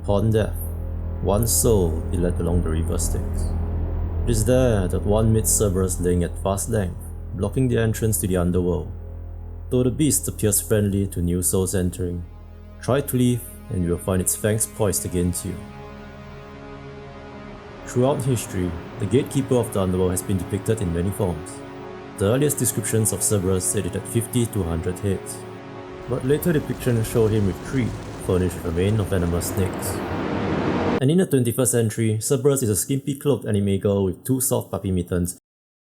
Upon death, one soul will be led along the river Styx. It is there that one meets Cerberus laying at vast length, blocking the entrance to the underworld. Though the beast appears friendly to new souls entering, try to leave and you will find its fangs poised against you. Throughout history, the gatekeeper of the underworld has been depicted in many forms. The earliest descriptions of Cerberus said it had 50 to 100 heads, but later depictions showed him with 3, furnished with a mane of venomous snakes. And in the 21st century, Cerberus is a skimpy clothed anime girl with 2 soft puppy mittens,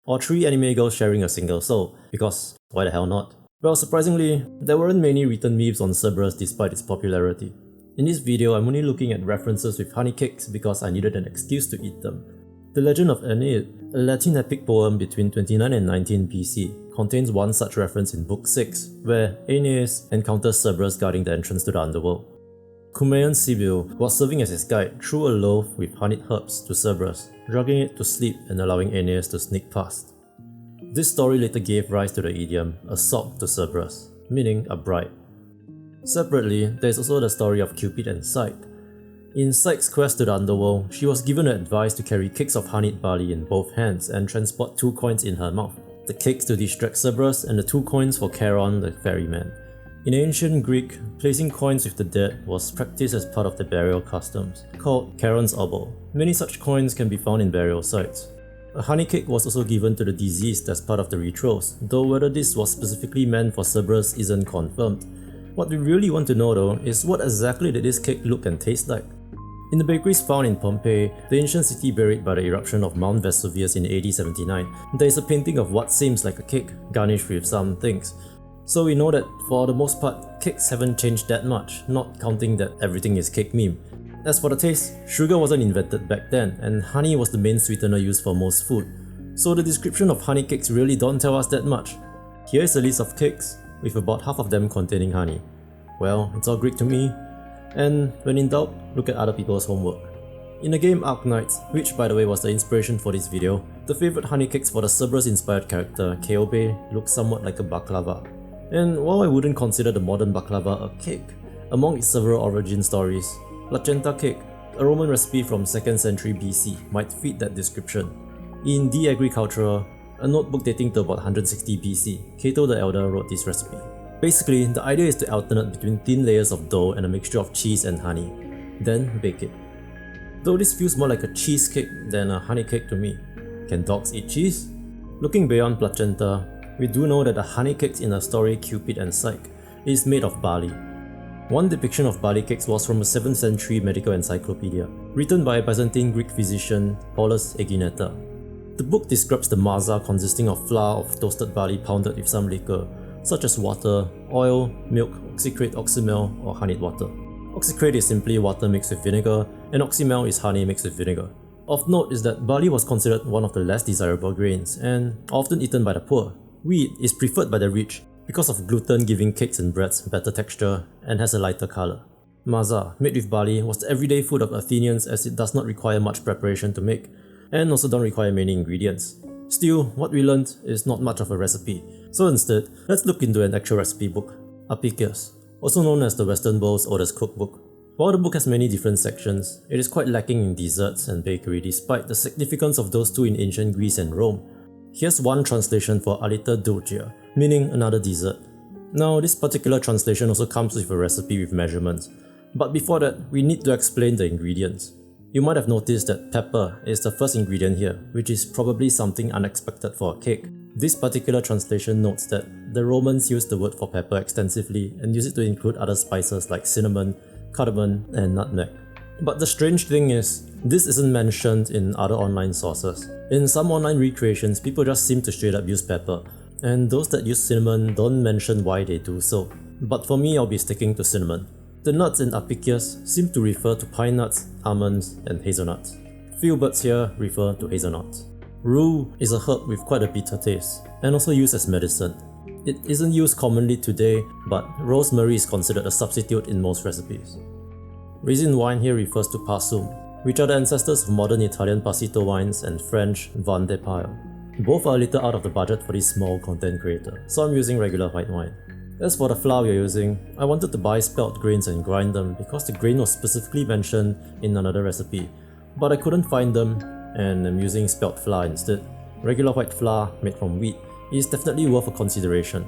or 3 anime girls sharing a single soul, because why the hell not? Well, surprisingly, there weren't many written memes on Cerberus despite its popularity. In this video, I'm only looking at references with honey cakes because I needed an excuse to eat them. The legend of Aeneid, a Latin epic poem between 29 and 19 BC, contains one such reference in Book 6, where Aeneid encounters Cerberus guarding the entrance to the underworld. Cumaean Sibyl was serving as his guide threw a loaf with honeyed herbs to Cerberus, drugging it to sleep and allowing Aeneid to sneak past. This story later gave rise to the idiom, a sop to Cerberus, meaning a bride. Separately, there is also the story of Cupid and Psyche. In Psyche's quest to the underworld, she was given the advice to carry cakes of honeyed barley in both hands and transport 2 coins in her mouth. The cakes to distract Cerberus and the 2 coins for Charon the ferryman. In ancient Greek, placing coins with the dead was practiced as part of the burial customs, called Charon's obol. Many such coins can be found in burial sites. A honey cake was also given to the deceased as part of the rituals, though whether this was specifically meant for Cerberus isn't confirmed. What we really want to know though is what exactly did this cake look and taste like? In the bakeries found in Pompeii, the ancient city buried by the eruption of Mount Vesuvius in AD 79, there is a painting of what seems like a cake, garnished with some things. So we know that for the most part, cakes haven't changed that much, not counting that everything is cake meme. As for the taste, sugar wasn't invented back then, and honey was the main sweetener used for most food. So the description of honey cakes really don't tell us that much. Here is a list of cakes, with about half of them containing honey. Well, it's all Greek to me. And when in doubt, look at other people's homework. In the game Aeginet, which by the way was the inspiration for this video, the favourite honey cakes for the Cerberus-inspired character, Keobe, look somewhat like a baklava. And while I wouldn't consider the modern baklava a cake, among its several origin stories, Placenta cake, a Roman recipe from 2nd century BC, might fit that description. In De Agricultura, a notebook dating to about 160 BC, Cato the Elder wrote this recipe. Basically, the idea is to alternate between thin layers of dough and a mixture of cheese and honey, then bake it. Though this feels more like a cheesecake than a honey cake to me. Can dogs eat cheese? Looking beyond placenta, we do know that the honey cakes in the story Cupid and Psyche is made of barley. One depiction of barley cakes was from a 7th century medical encyclopedia, written by a Byzantine Greek physician Paulus Aegineta. The book describes the Maza consisting of flour of toasted barley pounded with some liquor, such as water, oil, milk, oxycrate, oxymel, or honeyed water. Oxycrate is simply water mixed with vinegar, and oxymel is honey mixed with vinegar. Of note is that barley was considered one of the less desirable grains, and often eaten by the poor. Wheat is preferred by the rich, because of gluten giving cakes and breads better texture and has a lighter colour. Maza, made with barley, was the everyday food of Athenians as it does not require much preparation to make, and also don't require many ingredients. Still, what we learned is not much of a recipe, so instead, let's look into an actual recipe book, Apicius, also known as the Western world's oldest cookbook. While the book has many different sections, it is quite lacking in desserts and bakery despite the significance of those two in ancient Greece and Rome. Here's one translation for Aliter Dulcia, meaning another dessert. Now, this particular translation also comes with a recipe with measurements, but before that, we need to explain the ingredients. You might have noticed that pepper is the first ingredient here, which is probably something unexpected for a cake. This particular translation notes that the Romans used the word for pepper extensively and used it to include other spices like cinnamon, cardamom, and nutmeg. But the strange thing is, this isn't mentioned in other online sources. In some online recreations, people just seem to straight up use pepper, and those that use cinnamon don't mention why they do so. But for me, I'll be sticking to cinnamon. The nuts in Apicius seem to refer to pine nuts, almonds, and hazelnuts. Filberts here refer to hazelnuts. Rue is a herb with quite a bitter taste, and also used as medicine. It isn't used commonly today, but rosemary is considered a substitute in most recipes. Raisin wine here refers to passum, which are the ancestors of modern Italian passito wines and French vin de paille. Both are a little out of the budget for this small content creator, so I'm using regular white wine. As for the flour we are using, I wanted to buy spelt grains and grind them because the grain was specifically mentioned in another recipe, but I couldn't find them and I'm using spelt flour instead. Regular white flour made from wheat is definitely worth a consideration.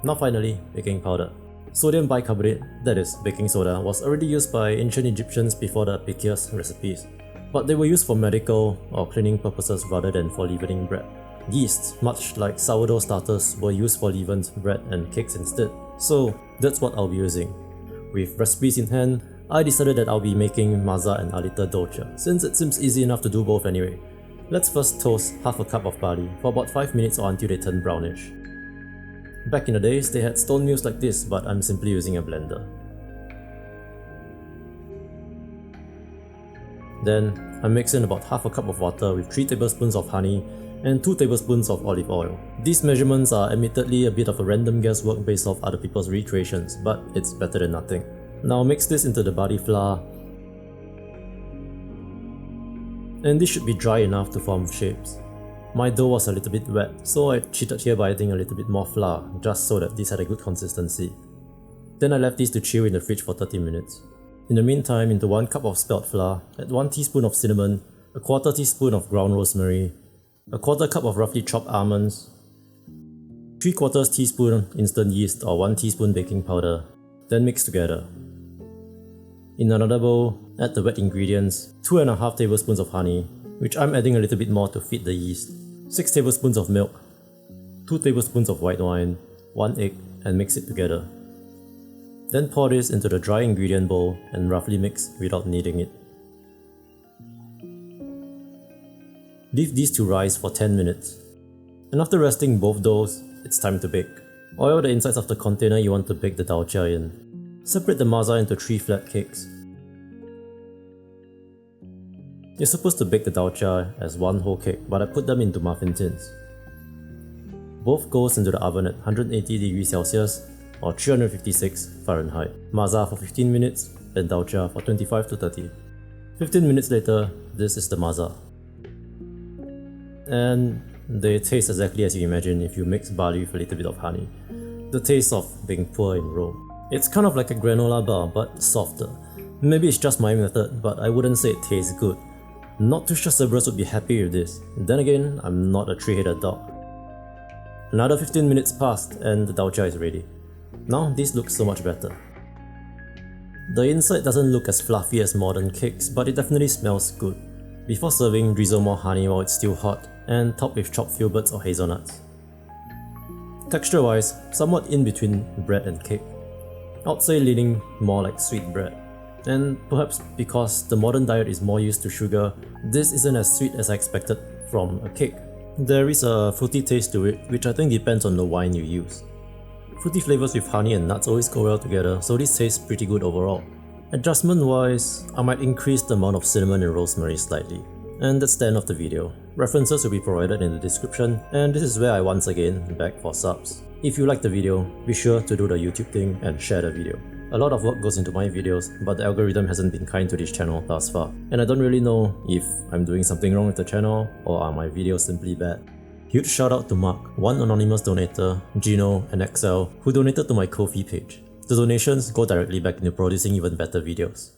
Now finally, baking powder. Sodium bicarbonate, that is, baking soda, was already used by ancient Egyptians before the Epicures recipes, but they were used for medical or cleaning purposes rather than for leavening bread. Yeast, much like sourdough starters, were used for leavened bread and cakes instead, so that's what I'll be using. With recipes in hand, I decided that I'll be making Maza and Aliter Dulcia, since it seems easy enough to do both anyway. Let's first toast half a cup of barley for about 5 minutes or until they turn brownish. Back in the days, they had stone mills like this, but I'm simply using a blender. Then, I mix in about half a cup of water with 3 tablespoons of honey and 2 tablespoons of olive oil. These measurements are admittedly a bit of a random guesswork based off other people's recreations, but it's better than nothing. Now mix this into the barley flour, and this should be dry enough to form shapes. My dough was a little bit wet, so I cheated here by adding a little bit more flour, just so that this had a good consistency. Then I left these to chill in the fridge for 30 minutes. In the meantime, into 1 cup of spelt flour, add 1 teaspoon of cinnamon, a 1/4 teaspoon of ground rosemary, a 1/4 cup of roughly chopped almonds, 3/4 teaspoon instant yeast or 1 teaspoon baking powder, then mix together. In another bowl, add the wet ingredients, 2.5 tablespoons of honey, which I'm adding a little bit more to feed the yeast, 6 tablespoons of milk, 2 tablespoons of white wine, 1 egg, and mix it together. Then pour this into the dry ingredient bowl and roughly mix without kneading it. Leave these to rise for 10 minutes. And after resting both doughs, it's time to bake. Oil the insides of the container you want to bake the Dulcia in. Separate the Maza into 3 flat cakes. You're supposed to bake the Dulcia as 1 whole cake, but I put them into muffin tins. Both goes into the oven at 180 degrees Celsius or 356 Fahrenheit. Maza for 15 minutes, then Dulcia for 25 to 30. 15 minutes later, this is the Maza. And they taste exactly as you imagine if you mix barley with a little bit of honey. The taste of being poor in Rome. It's kind of like a granola bar, but softer. Maybe it's just my method, but I wouldn't say it tastes good. Not too sure Cerberus would be happy with this. Then again, I'm not a 3-headed dog. Another 15 minutes passed and the Dulcia is ready. Now this looks so much better. The inside doesn't look as fluffy as modern cakes, but it definitely smells good. Before serving, drizzle more honey while it's still hot, and top with chopped filberts or hazelnuts. Texture-wise, somewhat in between bread and cake. I'd say leaning more like sweet bread. And perhaps because the modern diet is more used to sugar, this isn't as sweet as I expected from a cake. There is a fruity taste to it, which I think depends on the wine you use. Fruity flavors with honey and nuts always go well together, so this tastes pretty good overall. Adjustment-wise, I might increase the amount of cinnamon and rosemary slightly. And that's the end of the video. References will be provided in the description, and this is where I once again beg for subs. If you like the video, be sure to do the YouTube thing and share the video. A lot of work goes into my videos, but the algorithm hasn't been kind to this channel thus far, and I don't really know if I'm doing something wrong with the channel or are my videos simply bad. Huge shout out to Mark, one anonymous donator, Gino, and Excel who donated to my Ko-fi page. The donations go directly back into producing even better videos.